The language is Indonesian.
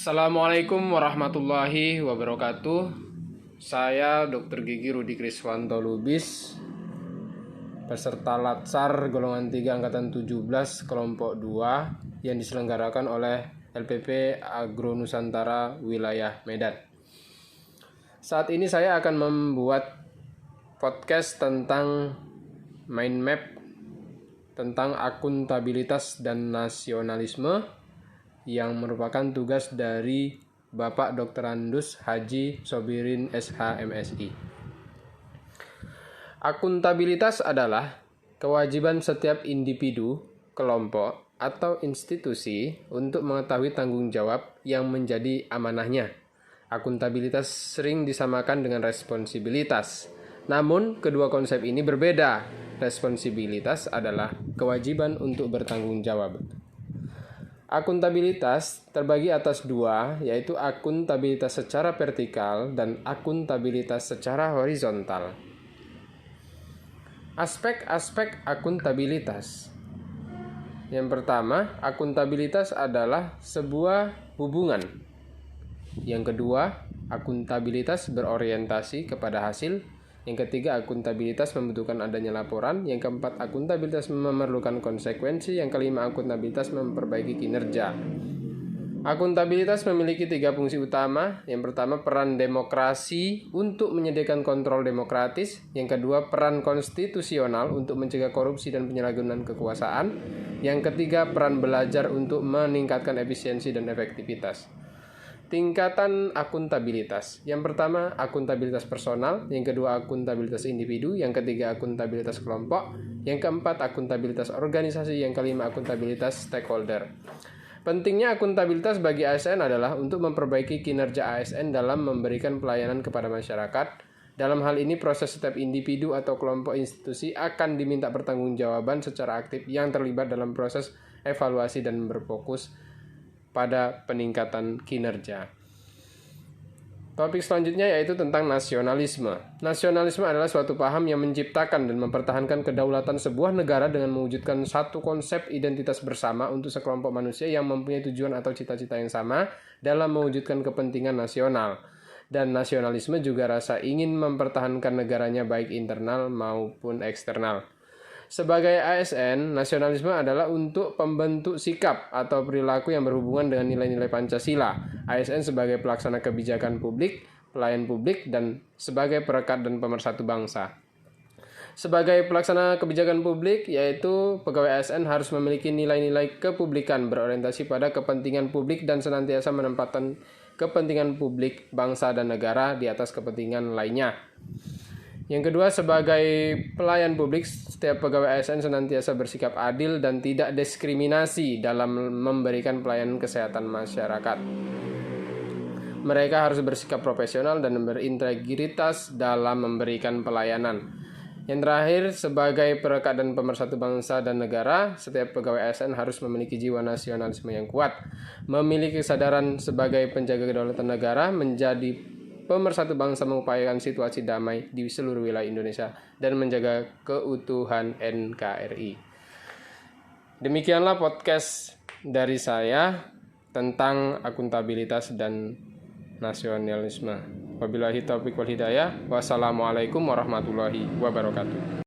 Assalamualaikum warahmatullahi wabarakatuh. Saya Dr. Gigi Rudi Kriswanto Lubis, peserta Latsar golongan 3 angkatan 17 kelompok 2 yang diselenggarakan oleh LPP Agro Nusantara wilayah Medan. Saat ini saya akan membuat podcast tentang mind map tentang akuntabilitas dan nasionalisme yang merupakan tugas dari Bapak Dr. Andus Haji Sobirin SH MSI. Akuntabilitas adalah kewajiban setiap individu, kelompok, atau institusi untuk mengetahui tanggung jawab yang menjadi amanahnya. Akuntabilitas sering disamakan dengan responsibilitas. Namun, kedua konsep ini berbeda. Responsibilitas adalah kewajiban untuk bertanggung jawab. Akuntabilitas terbagi atas dua, yaitu akuntabilitas secara vertikal dan akuntabilitas secara horizontal. Aspek-aspek akuntabilitas. Yang pertama, akuntabilitas adalah sebuah hubungan. Yang kedua, akuntabilitas berorientasi kepada hasil. Yang ketiga, akuntabilitas membutuhkan adanya laporan. Yang keempat, akuntabilitas memerlukan konsekuensi. Yang kelima, akuntabilitas memperbaiki kinerja. Akuntabilitas memiliki 3 fungsi utama. Yang pertama, peran demokrasi untuk menyediakan kontrol demokratis. Yang kedua, peran konstitusional untuk mencegah korupsi dan penyalahgunaan kekuasaan. Yang ketiga, peran belajar untuk meningkatkan efisiensi dan efektivitas. Tingkatan akuntabilitas. Yang pertama, akuntabilitas personal. Yang kedua, akuntabilitas individu. Yang ketiga, akuntabilitas kelompok. Yang keempat, akuntabilitas organisasi. Yang kelima, akuntabilitas stakeholder. Pentingnya akuntabilitas bagi ASN adalah untuk memperbaiki kinerja ASN dalam memberikan pelayanan kepada masyarakat. Dalam hal ini, proses setiap individu atau kelompok institusi akan diminta pertanggungjawaban secara aktif yang terlibat dalam proses evaluasi dan berfokus pada peningkatan kinerja. Topik selanjutnya yaitu tentang nasionalisme. Nasionalisme adalah suatu paham yang menciptakan dan mempertahankan kedaulatan sebuah negara dengan mewujudkan satu konsep identitas bersama untuk sekelompok manusia yang mempunyai tujuan atau cita-cita yang sama dalam mewujudkan kepentingan nasional. Dan nasionalisme juga rasa ingin mempertahankan negaranya baik internal maupun eksternal. Sebagai ASN, nasionalisme adalah untuk pembentuk sikap atau perilaku yang berhubungan dengan nilai-nilai Pancasila. ASN sebagai pelaksana kebijakan publik, pelayan publik, dan sebagai perekat dan pemersatu bangsa. Sebagai pelaksana kebijakan publik, yaitu pegawai ASN harus memiliki nilai-nilai kepublikan berorientasi pada kepentingan publik dan senantiasa menempatkan kepentingan publik, bangsa, dan negara di atas kepentingan lainnya. Yang kedua, sebagai pelayan publik, setiap pegawai ASN senantiasa bersikap adil dan tidak diskriminasi dalam memberikan pelayanan kesehatan masyarakat. Mereka harus bersikap profesional dan berintegritas dalam memberikan pelayanan. Yang terakhir, sebagai perekat dan pemersatu bangsa dan negara, setiap pegawai ASN harus memiliki jiwa nasionalisme yang kuat, memiliki kesadaran sebagai penjaga kedaulatan negara, menjadi pemersatu bangsa, mengupayakan situasi damai di seluruh wilayah Indonesia dan menjaga keutuhan NKRI. Demikianlah podcast dari saya tentang akuntabilitas dan nasionalisme. Wabillahi taufiq wal hidayah. Wassalamualaikum warahmatullahi wabarakatuh.